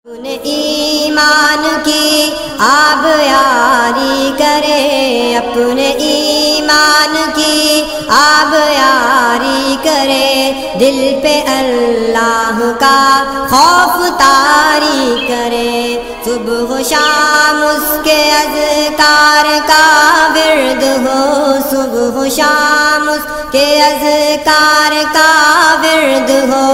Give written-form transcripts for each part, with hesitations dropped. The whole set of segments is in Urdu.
اپنے ایمان کی آب یاری کرے، اپنے ایمان کی آب یاری کرے، دل پہ اللہ کا خوف طاری کرے، صبح و شام اس کے اذکار کا ورد ہو، صبح و شام اس کے اذکار کا ورد ہو،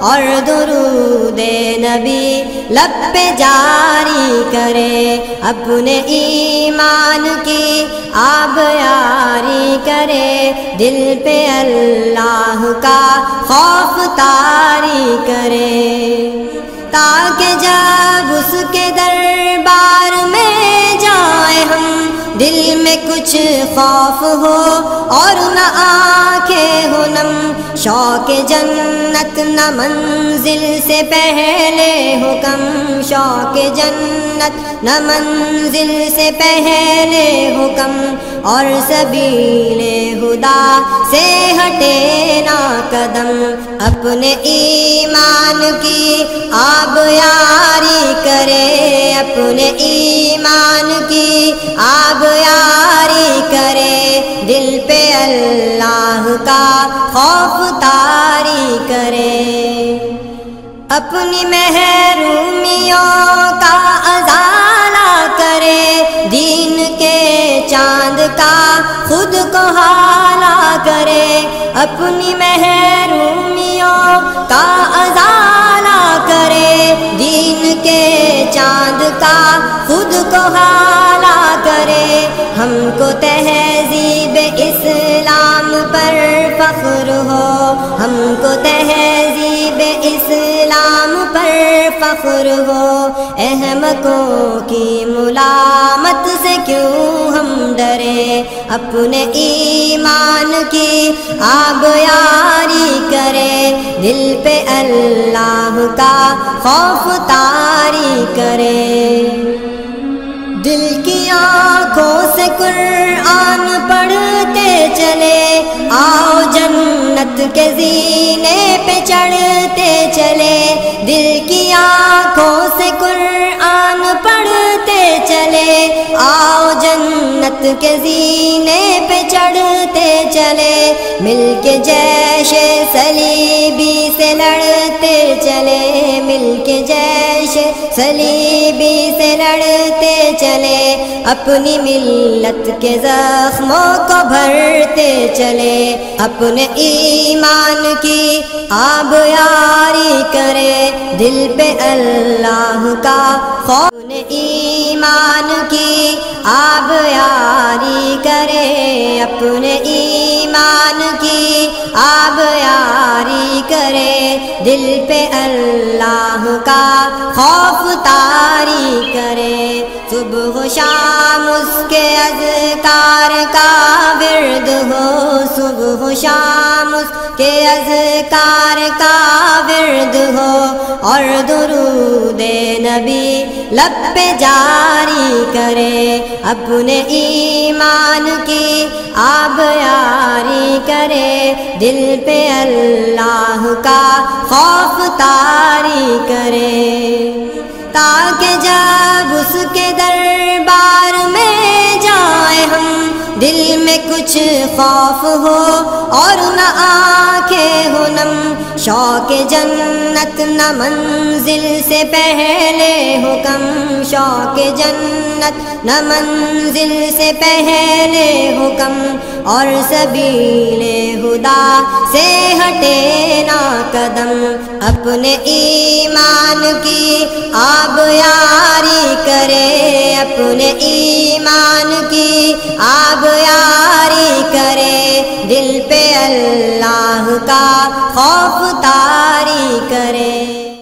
اور درود نبی لب پہ جاری کرے، اپنے ایمان کی آب یاری کرے، دل پہ اللہ کا خوف طاری کرے، تاکہ جب اس کے دربار میں جائیں ہم دل میں کچھ خوف ہو اور نہ آنکھیں ہو نم، شوق جنت نہ منزل سے پہلے حکم، شوق جنت نہ منزل سے پہلے حکم، اور سبیل خدا سے ہٹے نہ قدم، اپنے ایمان کی آب یاری کرے، اپنے ایمان کی آب یاری کرے، دل پہ اللہ کا خوف طاری کرے، اپنی محرومیوں کا ازالہ کرے، دین کے چاند کا خود کو حالہ کرے، اپنی محرومیوں کا ازالہ کرے، دین کے چاند کا خود کو حالہ کرے، ہم کو تہذیب اسلام پر فخر ہو، ہم کو تہذیب اسلام پر فخر ہو، احمقوں کی ملامت سے کیوں ہم ڈرے، اپنے ایمان کی آب یاری کرے، دل پہ اللہ کا خوف طاری کرے، دل کی آنکھوں سے قرآن پڑھتے چلے، آؤ جنت کے زینے پہ چڑھتے چلے، دل کی آنکھوں سے قرآن پڑھتے چلے، آؤ جنت کے زینے پہ چڑھتے چلے، مل کے جیش صلیبی سے لڑتے چلے، مل کے جیش صلیبی سے لڑتے چلے، اپنی ملت کے زخموں کو بھرتے چلے، اپنے ایمان کی آب یاری کرے، دل پہ اللہ کا خوف، اپنے ایمان کی آب یاری کرے، اپنے ایمان کی آب یاری کرے، دل پہ اللہ کا خوف طاری کرے، صبح و شام اس کے اذکار کا ورد ہو، صبح و شام اس کے اذکار کا ورد ہو، اور درود نبی لب پہ جاری کرے، اپنے ایمان کی آب یاری کرے، دل پہ اللہ کا خوف طاری کرے، تاکہ جب اس کے دربار میں جائیں ہم دل میں کچھ خوف ہو اور نہ آنکھیں ہو نم، شوق جنت نہ منزل سے پہلے حکم، شوق جنت نہ منزل سے پہلے حکم، اور سبیل خدا سے ہٹے نہ قدم، اپنے ایمان کی آب یاری کرے، اپنے ایمان کی آب یاری کرے، دل پہ اللہ کا خوف طاری کرے۔